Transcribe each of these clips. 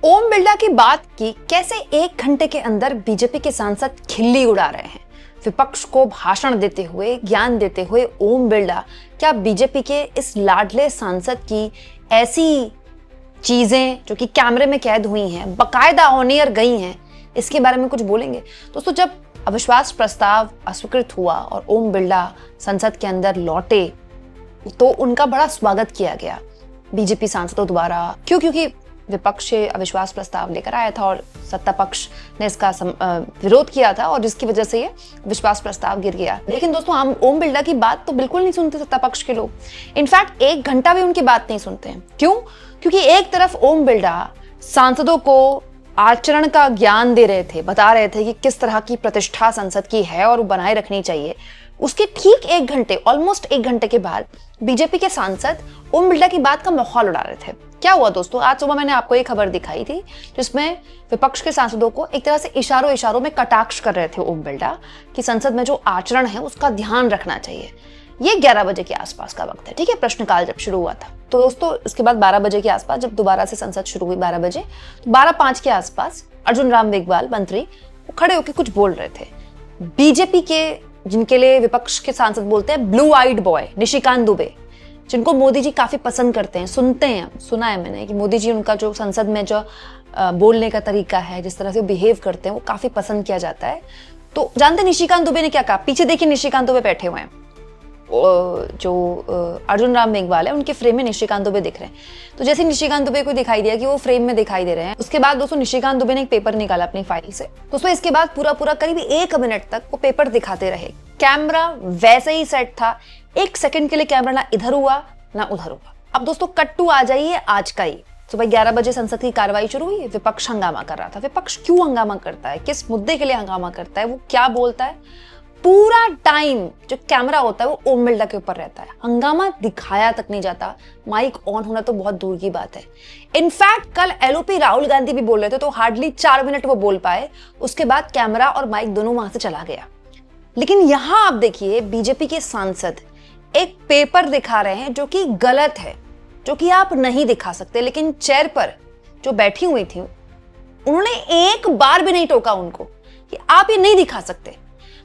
ओम बिरला की बात की कैसे 1 घंटे के अंदर बीजेपी के सांसद खिल्ली उड़ा रहे हैं। विपक्ष को भाषण देते हुए, ज्ञान देते हुए ओम बिरला क्या बीजेपी के इस लाडले सांसद की ऐसी चीजें जो कि कैमरे में कैद हुई हैं, बकायदा ऑन एयर गई हैं, इसके बारे में कुछ बोलेंगे। दोस्तों, जब अविश्वास प्रस्ताव अस्वीकृत हुआ और ओम बिरला संसद के अंदर लौटे तो उनका बड़ा स्वागत किया गया बीजेपी सांसदों द्वारा। क्योंकि विपक्ष अविश्वास प्रस्ताव लेकर आया था और सत्ता पक्ष ने इसका विरोध किया था और जिसकी वजह से ये विश्वास प्रस्ताव गिर गया। लेकिन दोस्तों, हम ओम बिरला की बात तो बिल्कुल नहीं सुनते सत्ता पक्ष के लोग। इनफैक्ट 1 घंटा भी उनकी बात नहीं सुनते हैं। क्यों? क्योंकि एक तरफ ओम बिरला सांसदों को आचरण का ज्ञान दे रहे थे, बता रहे थे कि किस तरह की प्रतिष्ठा संसद की है और वो बनाए रखनी चाहिए। उसके ठीक 1 घंटे, ऑलमोस्ट 1 घंटे के बाद बीजेपी के सांसद ओम बिरला की बात का मखौल उड़ा रहे थे। क्या हुआ दोस्तों? आज सुबह मैंने आपको एक खबर दिखाई थी जिसमें विपक्ष के सांसदों को एक तरह से इशारों में कटाक्ष कर रहे थे ओम बिरला कि संसद में जो आचरण है उसका ध्यान रखना चाहिए। ये 11 बजे के आसपास का वक्त है, ठीक है, प्रश्नकाल जब शुरू हुआ था। तो दोस्तों, इसके बाद 12 बजे के आसपास जब दोबारा से संसद शुरू हुई 12 बजे, तो 12:05 के आसपास अर्जुन राम मेघवाल मंत्री वो खड़े होकर कुछ बोल रहे थे। बीजेपी के, जिनके लिए विपक्ष के सांसद बोलते हैं blue eyed boy, Nishikant Dubey, जिनको मोदी जी काफी पसंद करते हैं, सुनते हैं, सुना है मैंने कि मोदी जी उनका जो संसद में जो बोलने का तरीका है, जिस तरह से वो बिहेव करते हैं, वो काफी पसंद किया जाता है। तो जानते निशिकांत दुबे ने क्या कहा? पीछे देखिए, निशिकांत दुबे बैठे हुए हैं। जो अर्जुन राम मेघवाल है उनके फ्रेम में निशिकांत दुबे दिख रहे हैं। तो जैसे निशिकांत दुबे को दिखाई दिया कि वो फ्रेम में दिखाई दे रहे हैं, उसके बाद दोस्तों निशिकांत दुबे ने एक पेपर निकाला अपनी फाइल से। दोस्तों, इसके बाद पूरा करीब 1 मिनट तक वो पेपर दिखाते रहे। कैमरा वैसे ही सेट था, 1 सेकंड के लिए कैमरा ना इधर हुआ ना उधर हुआ। अब दोस्तों, कट टू आ जाइए आज का ही। सुबह 11 बजे संसद की कार्रवाई शुरू हुई। विपक्ष हंगामा कर रहा था। विपक्ष क्यों हंगामा करता है, किस मुद्दे के लिए हंगामा करता है, वो क्या बोलता है, पूरा टाइम जो कैमरा होता है वो ओम बिरला के ऊपर रहता है। हंगामा दिखाया तक नहीं जाता, माइक ऑन होना तो बहुत दूर की बात है। इनफैक्ट कल एलओपी राहुल गांधी भी बोल रहे थे तो हार्डली 4 मिनट वो बोल पाए, उसके बाद कैमरा और माइक दोनों वहां से चला गया। लेकिन यहां आप देखिए, बीजेपी के सांसद एक पेपर दिखा रहे हैं जो कि गलत है, जो कि आप नहीं दिखा सकते। लेकिन चेयर पर जो बैठी हुई थी उन्होंने एक बार भी नहीं टोका उनको कि आप ये नहीं दिखा सकते।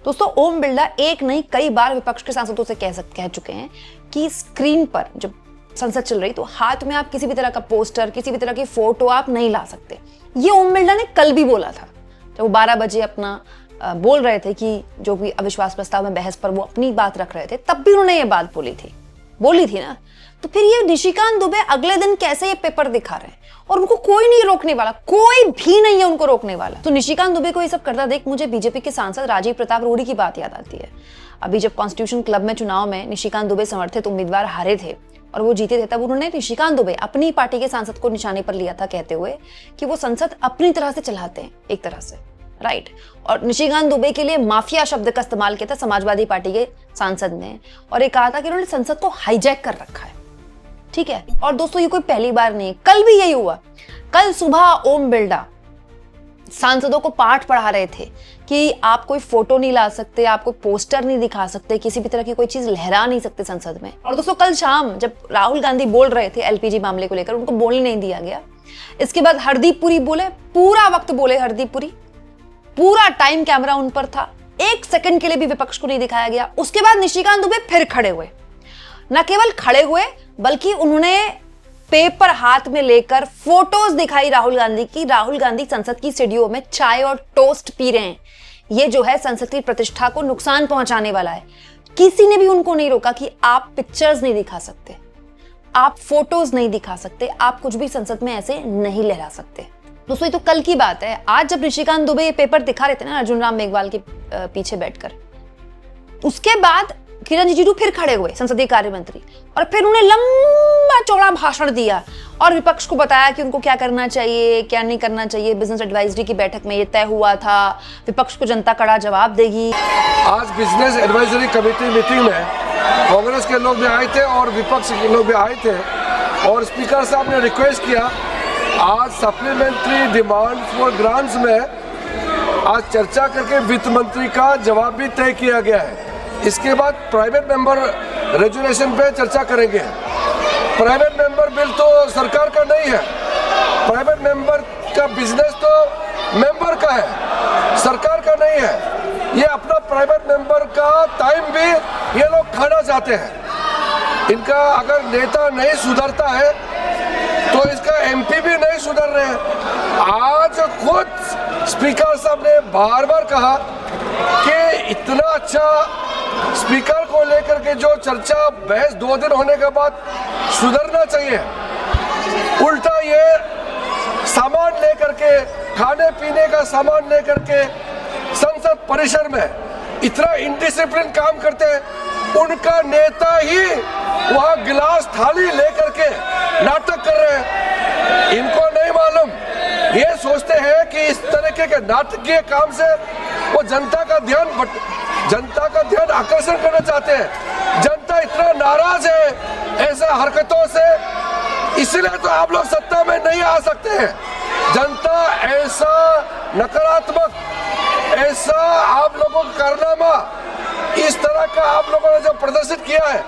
दोस्तों, ओम बिरला एक नहीं कई बार विपक्ष के सांसदों से कह चुके हैं कि स्क्रीन पर जब संसद चल रही तो हाथ में आप किसी भी तरह का पोस्टर, किसी भी तरह की फोटो आप नहीं ला सकते। ये ओम बिरला ने कल भी बोला था जब वो 12 बजे अपना बोल रहे थे कि जो भी अविश्वास प्रस्ताव में बहस पर वो अपनी बात रख रहे थे, तब भी उन्होंने ये बात बोली थी ना। तो फिर ये निशिकांत दुबे अगले दिन कैसे ये पेपर दिखा रहे हैं और उनको कोई नहीं रोकने वाला, कोई भी नहीं है उनको रोकने वाला। तो निशिकांत दुबे को ये सब करता देख मुझे बीजेपी के सांसद राजीव प्रताप रूडी की बात याद आती है। अभी जब कॉन्स्टिट्यूशन क्लब में चुनाव में निशिकांत दुबे समर्थित उम्मीदवार हारे थे और वो जीते थे, तब उन्होंने निशिकांत दुबे अपनी पार्टी के सांसद को निशाने पर लिया था, कहते हुए कि वो संसद अपनी तरह से चलाते हैं, एक तरह से, राइट। और निशिकांत दुबे के लिए माफिया शब्द का इस्तेमाल किया था समाजवादी पार्टी के सांसद ने और ये कहा था कि उन्होंने संसद को हाईजैक कर रखा है, ठीक है। और दोस्तों, ये कोई पहली बार नहीं, कल भी यही हुआ। कल सुबह ओम बिरला सांसदों को पाठ पढ़ा रहे थे कि आप कोई फोटो नहीं ला सकते, आप कोई पोस्टर नहीं दिखा सकते, किसी भी तरह की कोई चीज लहरा नहीं सकते संसद में। और दोस्तों, कल शाम जब राहुल गांधी बोल रहे थे एलपीजी मामले को लेकर, उनको बोलने नहीं दिया गया। इसके बाद हरदीप पुरी बोले, पूरा वक्त बोले हरदीप पुरी, पूरा टाइम कैमरा उन पर था, 1 सेकंड के लिए भी विपक्ष को नहीं दिखाया गया। उसके बाद निशिकांत दुबे फिर खड़े हुए, न केवल खड़े हुए बल्कि उन्होंने पेपर हाथ में लेकर फोटोज दिखाई राहुल गांधी की। राहुल गांधी संसद की सीढ़ियों में चाय और टोस्ट पी रहे हैं। ये जो है संसद की प्रतिष्ठा को नुकसान पहुंचाने वाला है। किसी ने भी उनको नहीं रोका कि आप पिक्चर्स नहीं दिखा सकते, आप फोटोज नहीं दिखा सकते, आप कुछ भी संसद में ऐसे नहीं लहरा सकते। दोस्तों, ये तो कल की बात है। आज जब निशिकांत दुबे ये पेपर दिखा रहे थे ना अर्जुन राम मेघवाल के पीछे बैठकर, उसके बाद किरण रिजिजू फिर खड़े हुए, संसदीय कार्य मंत्री, और फिर उन्हें लंबा चौड़ा भाषण दिया और विपक्ष को बताया कि उनको क्या करना चाहिए, क्या नहीं करना चाहिए। बिजनेस एडवाइजरी की बैठक में ये तय हुआ था, विपक्ष को जनता कड़ा जवाब देगी। आज बिजनेस एडवाइजरी कमेटी मीटिंग में कांग्रेस के लोग भी आए थे और विपक्ष के लोग भी आए थे और स्पीकर साहब ने रिक्वेस्ट किया आज सप्लीमेंट्री डिमांड फॉर ग्रांट्स में आज चर्चा करके वित्त मंत्री का जवाब भी तय किया गया है। इसके बाद प्राइवेट मेंबर रेजुलेशन पे चर्चा करेंगे। प्राइवेट मेंबर बिल तो सरकार का नहीं है, प्राइवेट मेंबर का बिजनेस तो मेंबर का है, सरकार का नहीं है। ये अपना प्राइवेट मेंबर का टाइम भी ये लोग खाना चाहते हैं। इनका अगर नेता नहीं सुधरता है तो इसका एमपी भी नहीं सुधर रहे हैं। आज खुद स्पीकर साहब ने बार बार कहा कि इतना अच्छा स्पीकर को लेकर के जो चर्चा बहस 2 दिन होने के बाद सुधरना चाहिए, उल्टा ये सामान लेकर के, खाने पीने का सामान लेकर के संसद परिसर में इतना इनडिसिप्लिन काम करते हैं। उनका नेता ही वहां गिलास थाली लेकर के नाटक कर रहे हैं। इनको नहीं मालूम, ये सोचते हैं कि इस तरीके के नाटकीय काम से वो जनता का ध्यान आकर्षण करना चाहते हैं। जनता इतना नाराज है ऐसे हरकतों से, इसलिए तो आप लोग सत्ता में नहीं आ सकते हैं। जनता ऐसा नकारात्मक, ऐसा आप लोगों का कारनामा, इस तरह का आप लोगों ने जो प्रदर्शित किया है,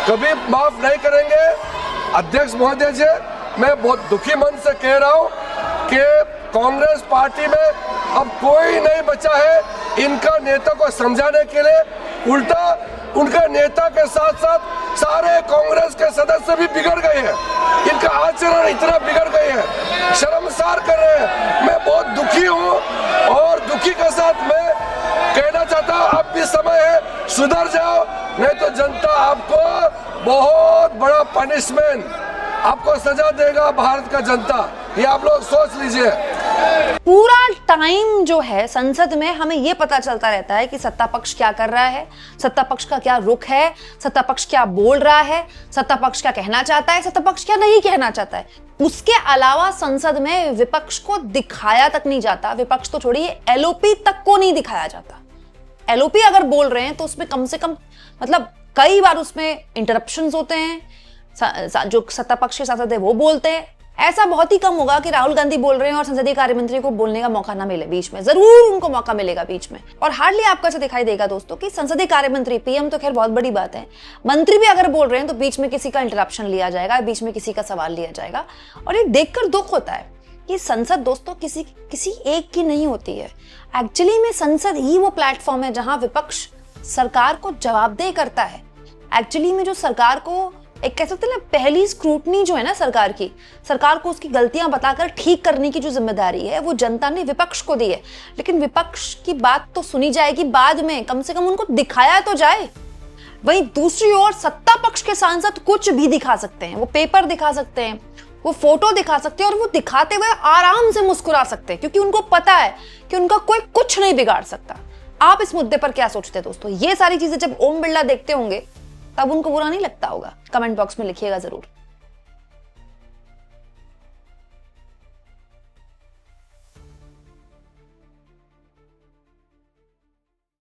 कभी माफ नहीं करेंगे। अध्यक्ष महोदय जी, मैं बहुत दुखी मन से कह रहा हूं कि कांग्रेस पार्टी में अब कोई नहीं बचा है इनका नेता को समझाने के लिए। उल्टा उनके नेता के साथ साथ सारे कांग्रेस के सदस्य भी बिगड़ गए हैं। इनका आचरण इतना बिगड़ गए हैं, शर्मसार कर रहे हैं। मैं बहुत दुखी हूँ और दुखी के साथ मैं कहना चाहता हूँ, अब भी समय है, सुधर जाओ, नहीं तो जनता आपको बहुत बड़ा पनिशमेंट, आपको सजा देगा भारत का जनता। ये आप लोग सोच लीजिए। पूरा टाइम जो है संसद में हमें यह पता चलता रहता है कि सत्ता पक्ष क्या कर रहा है, सत्ता पक्ष का क्या रुख है, सत्ता पक्ष क्या बोल रहा है, सत्ता पक्ष क्या कहना चाहता है, सत्ता पक्ष क्या नहीं कहना चाहता है। उसके अलावा संसद में विपक्ष को दिखाया तक नहीं जाता। विपक्ष तो छोड़िए, एलओपी तक को नहीं दिखाया जाता। एलओपी अगर बोल रहे हैं तो उसमें कम से कम मतलब कई बार उसमें इंटरप्शंस होते हैं, जो सत्ता पक्ष के सांसद है वो बोलते हैं। ऐसा बहुत ही कम होगा कि राहुल गांधी बोल रहे हैं और संसदीय कार्य मंत्री को बोलने का मौका ना मिले बीच में। जरूर उनको मौका मिलेगा बीच में, और हार्डली आपको ऐसा दिखाई देगा दोस्तों कि संसदीय कार्य मंत्री, पीएम तो खैर बहुत बड़ी बात है, मंत्री भी अगर बोल रहे हैं तो बीच में किसी का इंटरप्शन लिया जाएगा, बीच में किसी का सवाल लिया जाएगा। और ये देखकर दुख होता है कि संसद दोस्तों किसी एक की नहीं होती है। एक्चुअली में संसद ही वो प्लेटफॉर्म है जहां विपक्ष सरकार को जवाबदेह करता है। एक्चुअली में जो सरकार को एक कह सकते हैं ना, पहली स्क्रूटनी जो है ना सरकार की, सरकार को उसकी गलतियां बताकर ठीक करने की जो जिम्मेदारी है वो जनता ने विपक्ष को दी है। लेकिन विपक्ष की बात तो सुनी जाएगी बाद में, कम से कम उनको दिखाया तो जाए। वहीं दूसरी ओर सत्ता पक्ष के सांसद कुछ भी दिखा सकते हैं, वो पेपर दिखा सकते हैं, वो फोटो दिखा सकते हैं, और वो दिखाते हुए आराम से मुस्कुरा सकते हैं, क्योंकि उनको पता है कि उनका कोई कुछ नहीं बिगाड़ सकता। आप इस मुद्दे पर क्या सोचते हैं दोस्तों? ये सारी चीजें जब ओम बिरला देखते होंगे तब उनको बुरा नहीं लगता होगा? कमेंट बॉक्स में लिखिएगा जरूर।